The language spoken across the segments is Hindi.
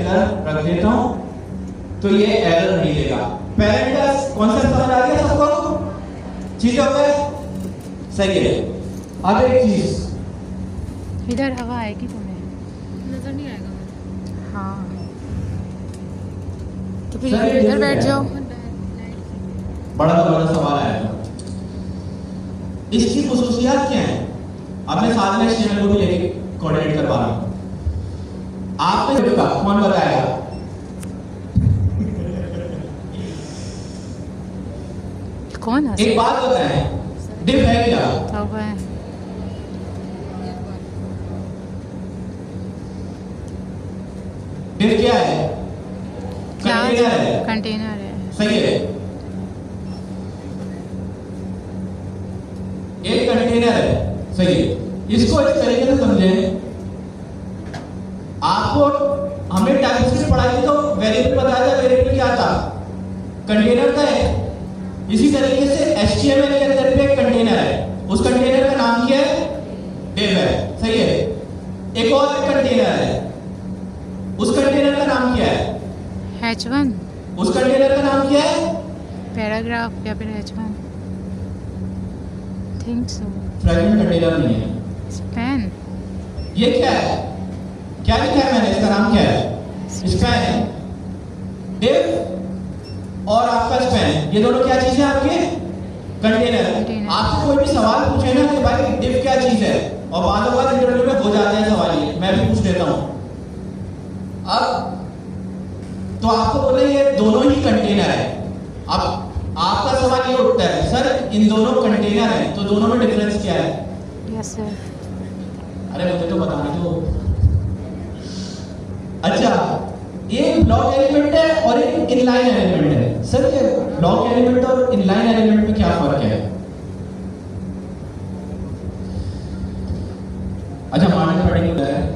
इधर रख देता हूं तो ये एरर नहीं देगा। पेरेंट का कॉन्सेप्ट समझ आ गया सबको? चीजें हो गए? सही है। अब एक चीज, इधर हवा आएगी तुम्हें? नजर नहीं आएगा। हाँ तो फिर इधर बैठ जाओ। बड़ा सवाल आया। इसकी खुसूसियात क्या है? अब मैं साथ में इस चैनल को भी लेके कोऑर्डिनेट करवा रहा हूं। आपने कौन बताएगा? कौन है? एक बात बताएं, डिफ है क्या? तौबा है। डिफ क्या है? कंटेनर है। कंटेनर है। सही है। एक कंटेनर है। सही है। इसको इस तरीके से समझें। आपको हमने टाइपस्क्रिप्ट पढ़ाई थी तो वेरिएबल बताया था। वेरिएबल क्या था? कंटेनर था। इसी तरीके से HTML के अंदर भी एक कंटेनर है। उस कंटेनर का नाम क्या है? डिव है। सही है। एक और कंटेनर है। उस कंटेनर का नाम क्या है? H1। उस कंटेनर का नाम क्या है? पैराग्राफ या फिर H1 think so. Fragment container नहीं है। स्पैन। ये क्या है? क्या लिखा है मैंने? इसका नाम क्या है? स्पैन है। डिव और आपका स्पैन, ये दोनों क्या चीज है आपके? कंटेनर। आपसे कोई भी सवाल पूछे ना कि भाई डिव क्या चीज है, और बाद बार इंटरव्यू में हो जाते हैं सवाल, ये मैं भी पूछ लेता हूं। अब तो आपको बोले ये दोनों ही कंटेनर है। अब आपका सवाल ये उठता है, सर इन दोनों कंटेनर है तो दोनों में डिफरेंस क्या है? Yes sir. अरे मुझे तो बताने दो। अच्छा, एक ब्लॉक एलिमेंट है और एक इनलाइन एलिमेंट है। सर ये ब्लॉक एलिमेंट और इनलाइन एलिमेंट में क्या फर्क है? अच्छा मानने पड़ेगा है।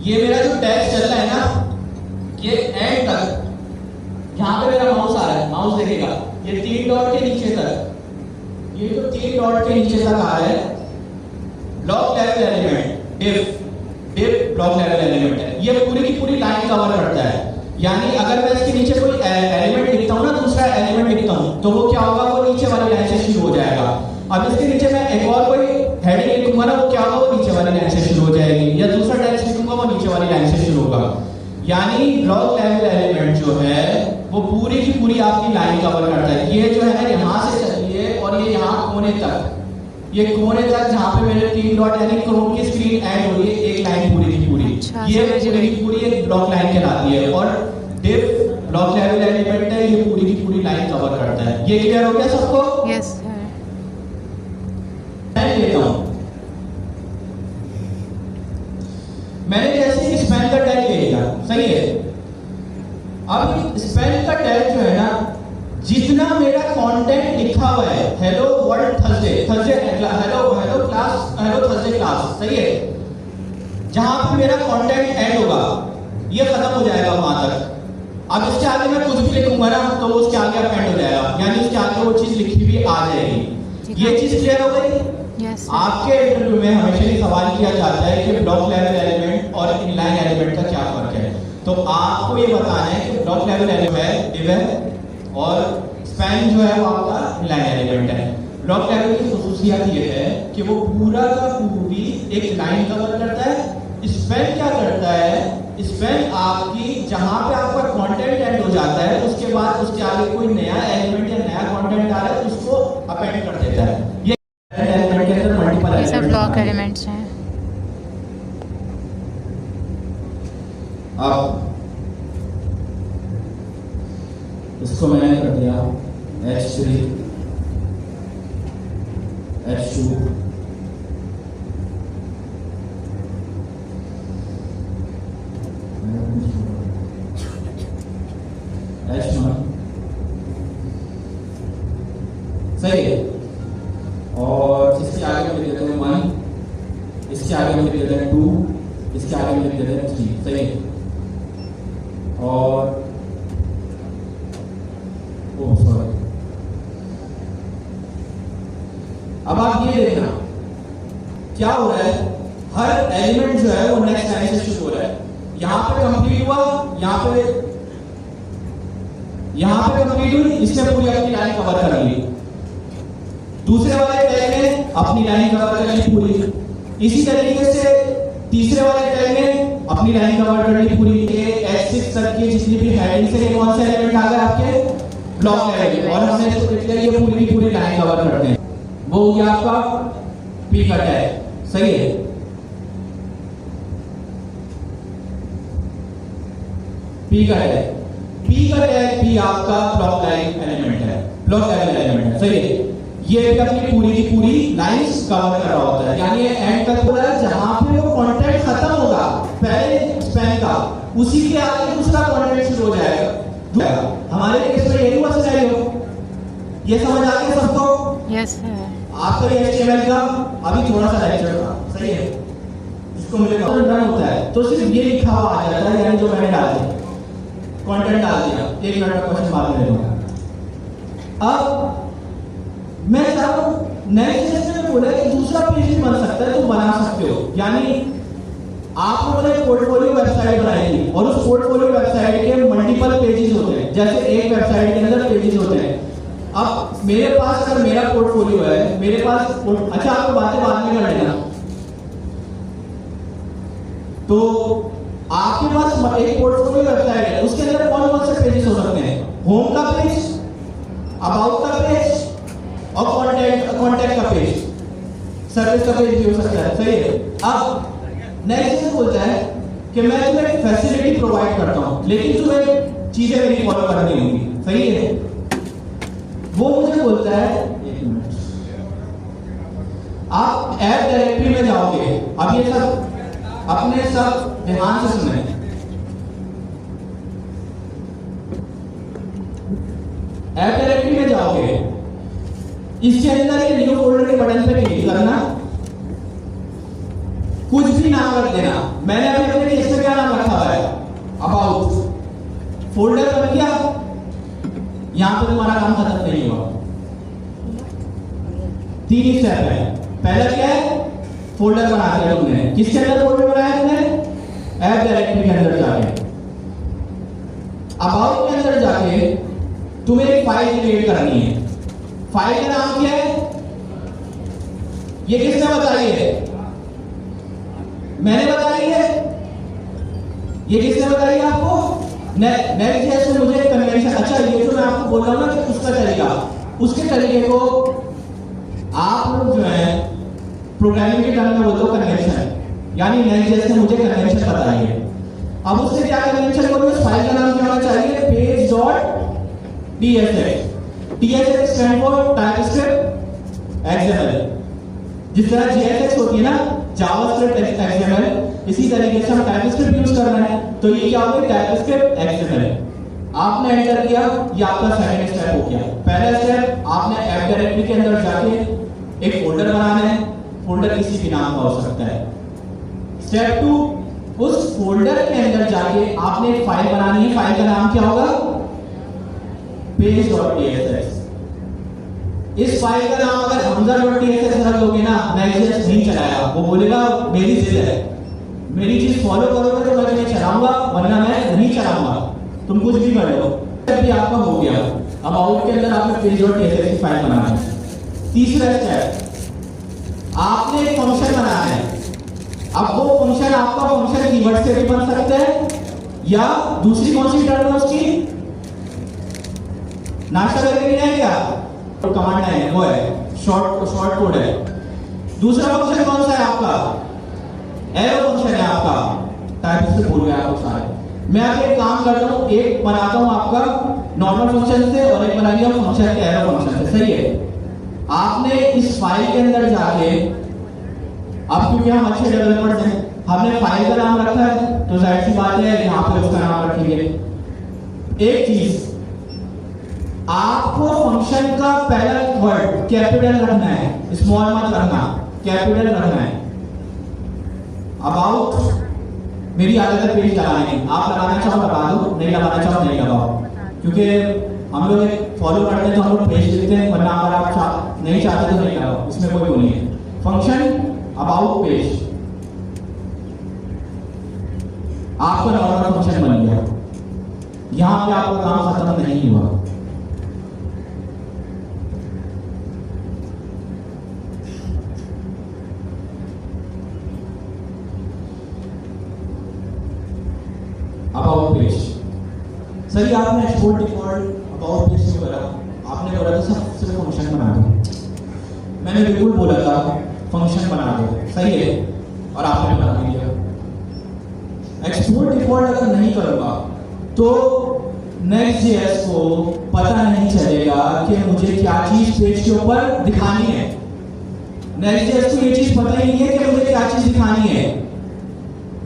ये मेरा जो टेक्स्ट चल रहा है ना, ये एंड तक, जहां पे मेरा माउस आ रहा है, माउस देखेगा, ये 3 डॉट के नीचे तक, ये जो 3 डॉट के नीचे तक आ रहा है, block level element, div block level element है। ये पूरी की पूरी लाइन कवर करता है। यानी अगर मैं इसके नीचे कोई एलिमेंट लिखता हूं ना, दूसरा एलिमेंट लिखता हूं, तो वो क्या होगा? वो नीचे वाली लाइन से शुरू हो जाएगा। अब इसके नीचे मैं एक और कोई हेडिंग लिखूंगा ना, वो क्या होगा? वो नीचे वाली लाइन से शुरू हो जाएगी। या दूसरा टेक्स्ट लिखूंगा, वो नीचे वाली लाइन से शुरू होगा। यानी ब्लॉक लेवल एलिमेंट जो है वो पूरी की पूरी आपकी लाइन कवर करता है। ये जो है ना, यहां से चलती है और ये यहां कोने तक, ये कोने तक जहां पे मेरे 3 डॉट यानी क्रोम की स्क्रीन एंड हो रही है, एक लाइन पूरी की पूरी, ये पूरी की पूरी एक ब्लॉक लाइन कहलाती है। और डिव ब्लॉक लेवल एलिमेंट है, ये पूरी की पूरी लाइन कवर करता है। ये क्लियर हो गया सबको? Yes sir. मैं लेता हूं, मैंने जैसे स्पैन का टैग ले लिया, सही है। अब स्पैन का टैग जो है ना, जितना मेरा कंटेंट लिखा हुआ है, hello world Thursday, Thursday hello class, hello Thursday class, सही है, जहां पे मेरा कंटेंट एंड होगा, ये खत्म हो जाएगा वहां तक। अब इसके आगे मैं कुछ भी लिखूंगा ना, तो उसके आगे अब एंड हो जाएगा, यानी उसके आगे वो चीज लिखी हुई आ जाएगी। ये चीज क्लियर हो गई? यस। आपके इंटरव्यू में हमेशा ये सवाल किया जाता है कि ब्लॉक लेवल एलिमेंट और इनलाइन एलिमेंट का क्या फर्क है। तो आपको ये बताना है कि ब्लॉक लेवल एलिमेंट है डिव है, और स्पैन जो है वो आपका इनलाइन एलिमेंट है। ब्लॉक लेवल की खुसूसियत ये है कि वो पूरा का पूरी एक लाइन कवर करता है। स्पैन क्या करता है? स्पैन आपकी जहां पे आपका कंटेंट एंड हो जाता है, उसके बाद उसके आगे कोई नया एलिमेंट या नया कंटेंट आ रहा है, उसको अपेंड कर देता है। ये एलिमेंट के अंदर मल्टीपल ये सब ब्लॉक एलिमेंट्स हैं। अब इसको मैंने कर दिया H3 H2 H1, सही है। और इसके आगे में लिख देते हैं 1, इसके आगे में लिख देते हैं 2, इसके आगे में लिख देते हैं 3, सही है। और ओह सॉरी, अब आप ये देखना क्या हो रहा है, हर एलिमेंट जो है वो नेक्स्ट लाइन से शुरू हो रहा है। यहां पे कंप्लीट हुआ, यहां पे कंप्लीट हुई, इसने पूरी अपनी लाइन कवर कर ली। दूसरे वाले टैग ने अपनी लाइन कवर कर ली पूरी। इसी तरीके से तीसरे वाले टैग ने अपनी लाइन कवर कर ली पूरी। ये H6 तक की जितनी भी हेडिंग से कौन से एलिमेंट आ गए आपके ब्लॉक लेवल, और हमने इसको ये पूरी की पूरी लाइन कवर करते हैं। वो हो गया आपका पी का टैग, सही है। पी का टैग भी आपका ब्लॉक लाइन एलिमेंट है, ब्लॉक लेवल एलिमेंट है, सही है। ये भी अपनी पूरी की पूरी लाइंस कवर कर रहा होता है, यानी एंड तक बोला है जहां पे वो कंटेंट खत्म होगा पहले स्पैन का, उसी के आगे दूसरा कंटेंट शुरू हो जाएगा। हमारे केस में यही हुआ सिनेरियो, ये समझ आ गया सबको? Yes sir. आपका HTML का अभी थोड़ा सा लेक्चर था, सही है, इसको मुझे रन होता है तो सिर्फ ये लिखा हुआ आ जाता है, यानी जो मैंने डाल दिया कंटेंट डाल दिया। 1 मिनट का क्वेश्चन बाद में लूंगा। अब मैं चाहूँ नेक्स्ट में बोला कि दूसरा पेज भी बन सकता है, तो बना सकते हो। यानी आप लोगों ने पोर्टफोलियो वेबसाइट बनाई थी और उस पोर्टफोलियो वेबसाइट के मल्टीपल पेजेस होते हैं, जैसे एक वेबसाइट के अंदर पेजेस होते हैं। अब मेरे पास अगर मेरा पोर्टफोलियो है, मेरे पास अच्छा आपको बातें बाद में कर लेना, तो आपके पास एक पोर्टफोलियो वेबसाइट है, उसके अंदर कौन कौन से पेजेस हो सकते हैं? होम का पेज, अबाउट का पेज और कॉन्टैक्ट का पेज, सर्विस का पेज भी हो सकता है, सही है। अब नेक्स्ट बोलता है कि मैं तुम्हें फैसिलिटी प्रोवाइड करता हूं, लेकिन तुम्हें चीजें मेरी फॉलो करनी होंगी, सही है। वो मुझे बोलता है, एक मिनट, आप ऐप डायरेक्टरी में जाओगे। अब ये सब अपने सब ध्यान से सुने। ऐप डायरेक्टरी में जाओगे, इसके अंदर ये न्यू फोल्डर के बटन पे क्लिक करना, कुछ भी नाम रख देना। मैंने अभी अपने केस में क्या नाम रखा हुआ है? अबाउट। फोल्डर बन गया, यहां पे तुम्हारा काम खत्म नहीं हुआ। 3 स्टेप है। पहला क्या है? फोल्डर बना दिया तुमने। किसके अंदर फोल्डर बनाया तुमने? ऐप डायरेक्टरी के अंदर जाके। अबाउट के अंदर जाके तुम्हें एक फाइल क्रिएट करनी है। फाइल का नाम क्या है? ये किसने बताई है? मैंने बताई है। ये किसने बताई है आपको? नेक्स्ट में मुझे कन्वेंशन, अच्छा ये जो मैं आपको बोल रहा हूं ना कि उसका तरीका, उसके तरीके को आप लोग जो है प्रोग्रामिंग के टर्म में बोलते हो कन्वेंशन, यानी नेक्स्ट ने मुझे कन्वेंशन बताई है। अब उससे क्या कन्वेंशन बोलते हैं? फाइल का नाम क्या होना चाहिए? page.tsx। TSX stand for TypeScript XML। जिस तरह JSX होती है ना, जावास्क्रिप्ट XML, इसी तरीके से हम टाइपस्क्रिप्ट यूज कर रहे हैं, तो ये क्या होगा? TypeScript XML। आपने एंटर किया, ये आपका सेकंड स्टेप हो गया। पहला स्टेप आपने ऐप डायरेक्टरी के अंदर जाके एक फोल्डर बनाना है, फोल्डर किसी भी नाम का हो सकता है। स्टेप 2, उस फोल्डर के अंदर जाके आपने एक फाइल बनानी है, फाइल का नाम क्या होगा? page.tsx। इस फाइल का नाम अगर hamza.tsx रख दोगे ना, नेक्स्ट नहीं चलाएगा, वो बोलेगा मेरी जिद है, मेरी चीज फॉलो करोगे तो मैं तुम्हें चलाऊंगा, वरना मैं नहीं चलाऊंगा, तुम कुछ भी कर लो। भी आपका हो गया। अब आउट के अंदर आपने page.tsx की फाइल बनाना है। तीसरा स्टेप, आपने एक फंक्शन बनाना है। अब वो फंक्शन आपका फंक्शन कीवर्ड से भी बन सकता है, या दूसरी कौन सी टर्म है उसकी? नाश्ता करके नहीं है क्या? तो कमांड है, वो है शॉर्ट कोड है। दूसरा फंक्शन कौन सा है आपका? एरो फंक्शन है आपका। टाइप से बोल गया आपको सारे। मैं अब एक काम करता हूं, एक बनाता हूं आपका नॉर्मल फंक्शन से और एक बना दिया फंक्शन के एरो फंक्शन से, सही है। आपने इस फाइल के अंदर जाके, अब क्योंकि हम अच्छे डेवलपर्स हैं, हमने फाइल का नाम रखा है, तो जाहिर सी बात है यहां पे उसका नाम रखेंगे। एक चीज, आपको फंक्शन का पहला वर्ड कैपिटल रखना है, स्मॉल मत रखना, कैपिटल रखना है। अबाउट मेरी आदत है पेज लगाने की, आप लगाना चाहो लगा दो, नहीं लगाना चाहो नहीं लगाओ, क्योंकि हम लोग फॉलो करते हैं तो हम लोग पेज लिखते हैं, वरना अगर आप नहीं चाहते तो नहीं लगाओ, इसमें कोई वो नहीं है। फंक्शन अबाउट पेज आपका नॉर्मल फंक्शन बन गया, यहां पे आपका काम खत्म नहीं हुआ। अबाउट पेज सही, आपने एक्सपोर्ट डिफॉल्ट अबाउट पेज से करा, आपने बोला था सिर्फ फंक्शन बना दो, मैंने बिल्कुल बोला था फंक्शन बना दो, सही है, और आपने बना दिया। एक्सपोर्ट डिफॉल्ट अगर नहीं करूंगा तो Next.js को पता नहीं चलेगा कि मुझे क्या चीज पेज के ऊपर दिखानी है। Next.js को ये चीज पता ही नहीं है कि मुझे क्या चीज दिखानी है,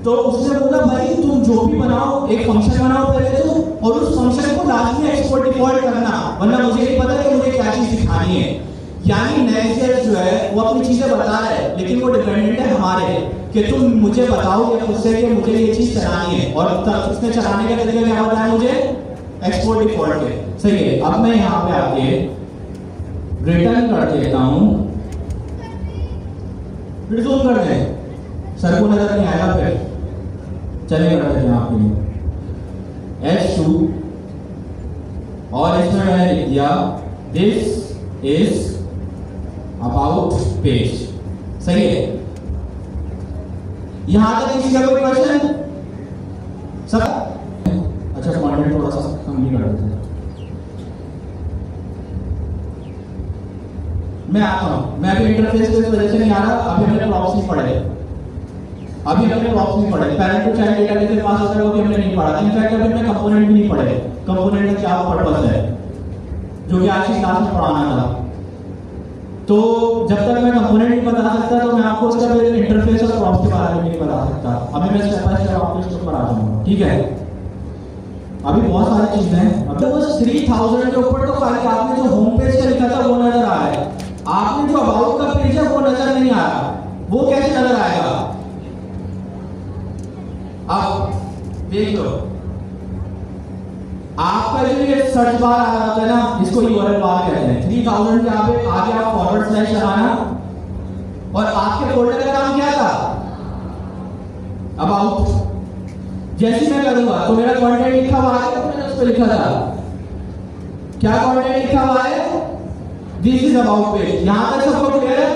तो उसने बोला भाई तुम जो भी बनाओ एक फंक्शन बनाओ पहले तो, और उस फंक्शन को लास्ट में एक्सपोर्ट डिफॉल्ट करना, वरना मुझे नहीं पता कि मुझे क्या चीज दिखानी है। यानी Next.js जो है वो अपनी चीजें बता रहा है, लेकिन वो डिपेंडेंट है हमारे कि तुम मुझे बताओ या खुद से कि मुझे ये चीज चलानी है, और तब उसने चलाने का तरीका क्या बताया मुझे, एक्सपोर्ट डिफॉल्ट है, सही है। अब मैं यहाँ पे आके रिटर्न कर देता हूं, फिर जूम कर दें, सर को नजर नहीं आएगा, फिर चलिए कर देते हैं आपके लिए H2 और इसमें मैंने लिख दिया दिस इज अबाउट पेज, सही है। यहां तक किसी का कोई क्वेश्चन? सब अच्छा, कंटेंट थोड़ा सा कम ही कर देते हैं। मैं आता हूं, मैं अभी इंटरफेस की वजह से नहीं आ रहा, अभी हमने प्रॉप्स नहीं पढ़े, अभी हमने प्रॉप्स नहीं पढ़े, पैरेंट टू चाइल्ड डेटा कैसे पास होता है वो भी हमने नहीं पढ़ा, इनफैक्ट अभी हमने कंपोनेंट भी नहीं पढ़े, कंपोनेंट का क्या पर्पस है, जो कि आज की क्लास में पढ़ाना था। तो जब तक मैं कंपोनेंट नहीं बता सकता तो मैं आपको उसका इंटरफेस और प्रॉप्स के बारे में नहीं बता सकता। अभी मैं स्टेप बाय स्टेप आपको इसको पढ़ा दूंगा, ठीक है। अभी बहुत सारी चीजें हैं, अब वो 3000 के ऊपर तो खाली आपने जो होम पेज का लिखा था वो नजर आ रहा है, आपने जो अबाउट का पेज है वो नजर नहीं आ रहा, वो कैसे नजर आएगा? अब देख लो, आपका जो ये सर्च बार आ रहा है ना, इसको यूआरएल बार कहते हैं। 3000 के आगे आप फॉरवर्ड स्लैश लगाना, और आपके फोल्डर का नाम क्या था? अबाउट। जैसे मैं करूंगा तो मेरा कंटेंट लिखा हुआ है, तो मैंने उस पर लिखा था क्या कंटेंट लिखा हुआ है, दिस इज अबाउट पेज। यहां तक सबको क्लियर है?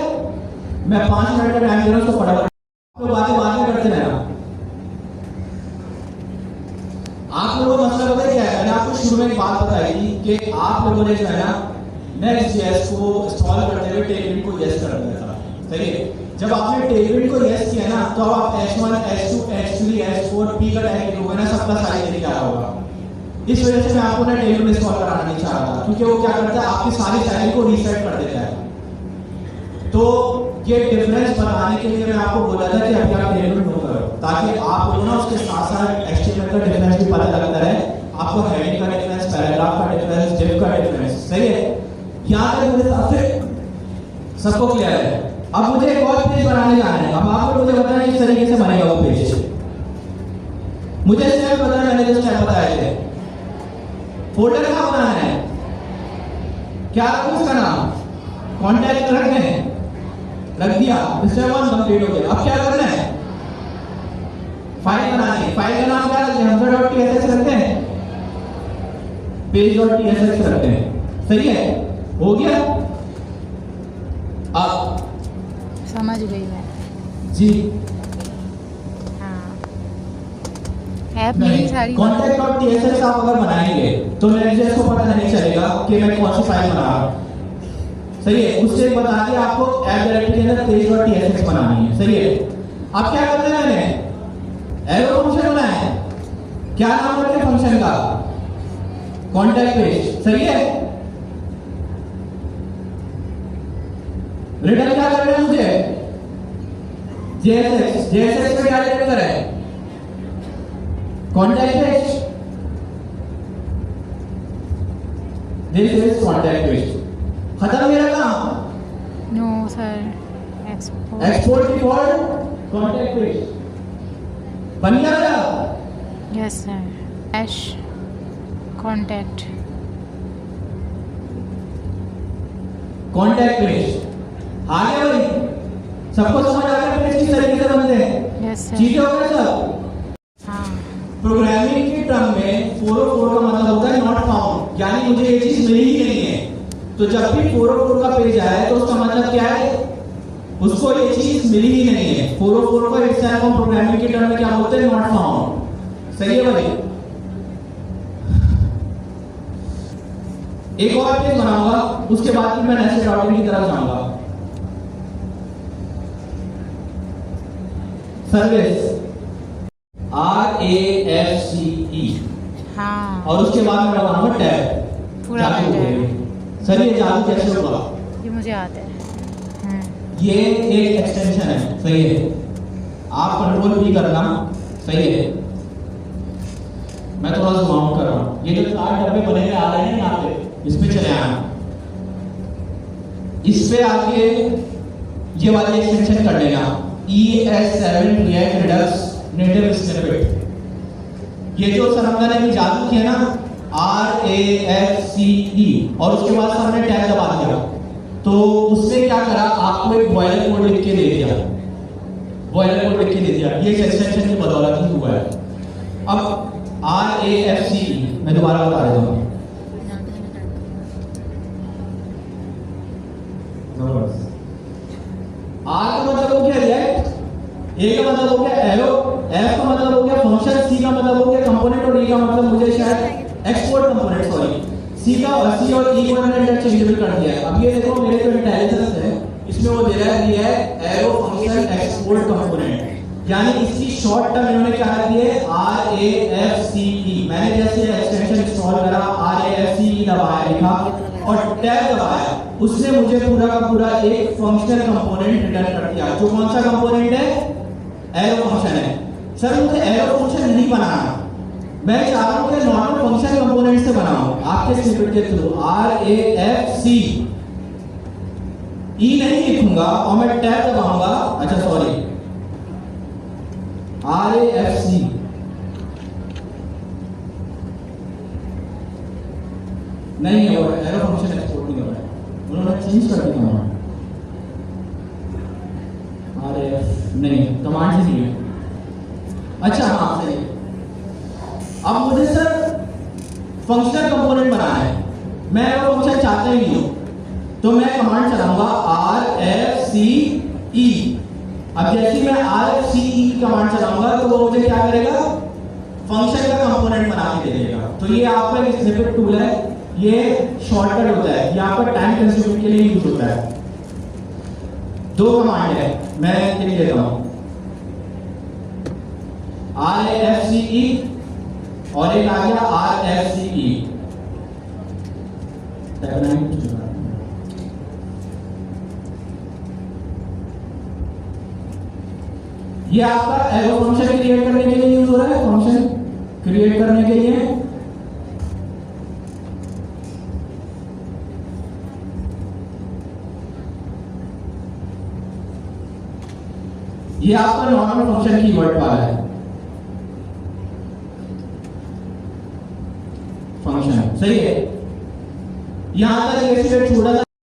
मैं 5 मिनट का टाइम दे रहा हूं, उसको फटाफट तो बातें बाद में करते रहना। आप लोगों को मतलब पता क्या है, मैंने आपको शुरू में एक बात बताई थी कि आप लोगों ने जो है ना Next.js को इंस्टॉल करते हुए टेलविंड को यस कर दिया था, सही है। जब आपने टेलविंड को यस किया ना, तो अब आप H1, H2, H3, H4, P का टैग लिखोगे ना, सबका साइज लेके आ रहा होगा। इस वजह से मैं आपको ना टेलविंड इंस्टॉल कराना नहीं चाह रहा, क्योंकि वो क्या करता है, आपकी सारी साइज को रीसेट कर देता है। तो ये डिफरेंस बताने के लिए मैं आपको बोला था कि अभी आप टेलविंड नो करो, ताकि आप लोग ना उसके साथ साथ HTML का डिफरेंस भी पता लगता है आपको, हेडिंग का डिफरेंस, पैराग्राफ का डिफरेंस, डिव का डिफरेंस, सही है। यहां तक मेरे हिसाब से सबको क्लियर है। अब मुझे एक और पेज बनाने जाना है, अब आप लोग मुझे बताएं किस तरीके से बनेगा वो पेज। मुझे स्टेप पता है, मैंने जो स्टेप बताए थे। फोल्डर कहां बनाना है, क्या रखूं उसका नाम, कॉन्टैक्ट रखने हैं, रख दिया, स्टेप 1 कंप्लीट हो गया। अब क्या करना है, फाइल बनानी है। फाइल का नाम क्या रखते हैं, हमसे.tsx रखते हैं, page.tsx रखते हैं, सही है, हो गया। अब समझ गई मैं जी, हाँ, ऐप मेरी सारी contact.tsx आप अगर बनाएंगे तो Next.js को पता नहीं चलेगा कि मैं कौन सी फाइल बना रहा हूं, सही है। उससे बता दिया आपको ऐप डायरेक्टरी के अंदर page.tsx बनानी है, सही है। अब क्या करना है, मैंने एरो फंक्शन बनाया है, क्या नाम रखें फंक्शन का, कॉन्टैक्ट पेज, सही है। रिटर्न क्या करना है मुझे, JSX पे क्या रिटर्न करें, contact page, this is contact page. खत्म मेरा काम। No sir, export export default contact page, बन गया बेटा? Yes sir. Dash contact. Contact page आ गया भाई? सबको समझ आ गया पेज किस तरीके से बनते हैं? Yes sir. चीजें हो गए सब? हाँ। प्रोग्रामिंग के टर्म में 404 का मतलब होता है नॉट फाउंड, यानी मुझे ये चीज मिली ही नहीं है। तो जब भी 404 का पेज आए तो उसका मतलब क्या है? उसको ये चीज मिली ही नहीं है। 404 को एक तरह प्रोग्रामिंग के टर्म में क्या बोलते हैं? Not found. सही है भाई? एक और पेज बनाऊंगा, उसके बाद फिर मैं नेस्टेड राउटिंग की तरफ जाऊंगा। सर्विस RAFCE, हाँ। और उसके बाद मैं बनाऊंगा टैब। पूरा जादू बन जाएगा। होगा। सर ये जादू कैसे होगा? ये मुझे आता है। ये एक एक्सटेंशन है, सही है। आप कंट्रोल भी करना, सही है। मैं थोड़ा जूम आउट कर रहा हूं। ये जो 4 डब्बे बने हुए आ रहे हैं यहाँ पे, इसमें चले आना। इस पे आके ये वाली एक्सटेंशन कर लेना, ES7 React Redux native snippet. ये जो सर हमने अभी जादू किया ना, RAFCE, और उसके बाद सर हमने टैब दबा दिया, तो उसने क्या करा? आपको एक बॉयलर कोड लिख के दे दिया। बॉयलर कोड लिख के दे दिया। ये एक्सटेंशन की बदौलत ही हुआ है। अब RAFCE मैं दोबारा बता देता हूँ। R का मतलब हो गया रिएक्ट, A का मतलब हो गया एरो, F का मतलब हो गया फंक्शन, C का मतलब हो गया कंपोनेंट, और D का मतलब मुझे शायद एक्सपोर्ट कंपोनेंट, सॉरी। C और E को मैंने इंटरचेंजेबल कर दिया है। अब ये देखो मेरे जो इंटेलिजेंस है, इसमें वो दे रहा है react arrow function export component, यानी इसकी शॉर्ट टर्म इन्होंने क्या रखी है? RAFCE। मैंने जैसे एक्सटेंशन इंस्टॉल करा, RAFCE दबाया, लिखा और टैब दबाया, उसने मुझे पूरा का पूरा एक फंक्शनल कंपोनेंट रिटर्न कर दिया। जो कौन सा कंपोनेंट है? एरो फंक्शन है। सर मुझे एरो फंक्शन नहीं बनाना, मैं चाह रहा हूं कि नॉर्मल फंक्शन कंपोनेंट से बनाऊं आपके स्क्रिप्ट के थ्रू। RAFCE E नहीं लिखूंगा और मैं टैब दबाऊंगा। अच्छा सॉरी, RAFCE नहीं है, वो एरो फंक्शन एक्सपोर्ट नहीं हो रहा है, उन्होंने चेंज कर दिया। RAF नहीं, कमांड से नहीं है। अच्छा हाँ सही। अब मुझे सर फंक्शनल कंपोनेंट बनाना है, मैं एरो फंक्शन चाहता ही नहीं हूं, तो मैं कमांड चलाऊंगा RFCE। अब जैसे मैं RFCE कमांड चलाऊंगा तो वो मुझे क्या करेगा? फंक्शन का कंपोनेंट बना के दे देगा। तो ये आपका एक स्निपेट टूल है, ये शॉर्टकट होता है, ये आपका टाइम कंज्यूमिंग के लिए यूज होता है। 2 कमांड है, मैं लिख देता हूं, RAFCE और एक आ गया RFCE। ये आपका एरो फंक्शन क्रिएट करने के लिए यूज हो रहा है, फंक्शन क्रिएट करने के लिए। ये आपका नॉर्मल फंक्शन कीवर्ड वाला है, फंक्शन, सही है। यहां तक ये छोटा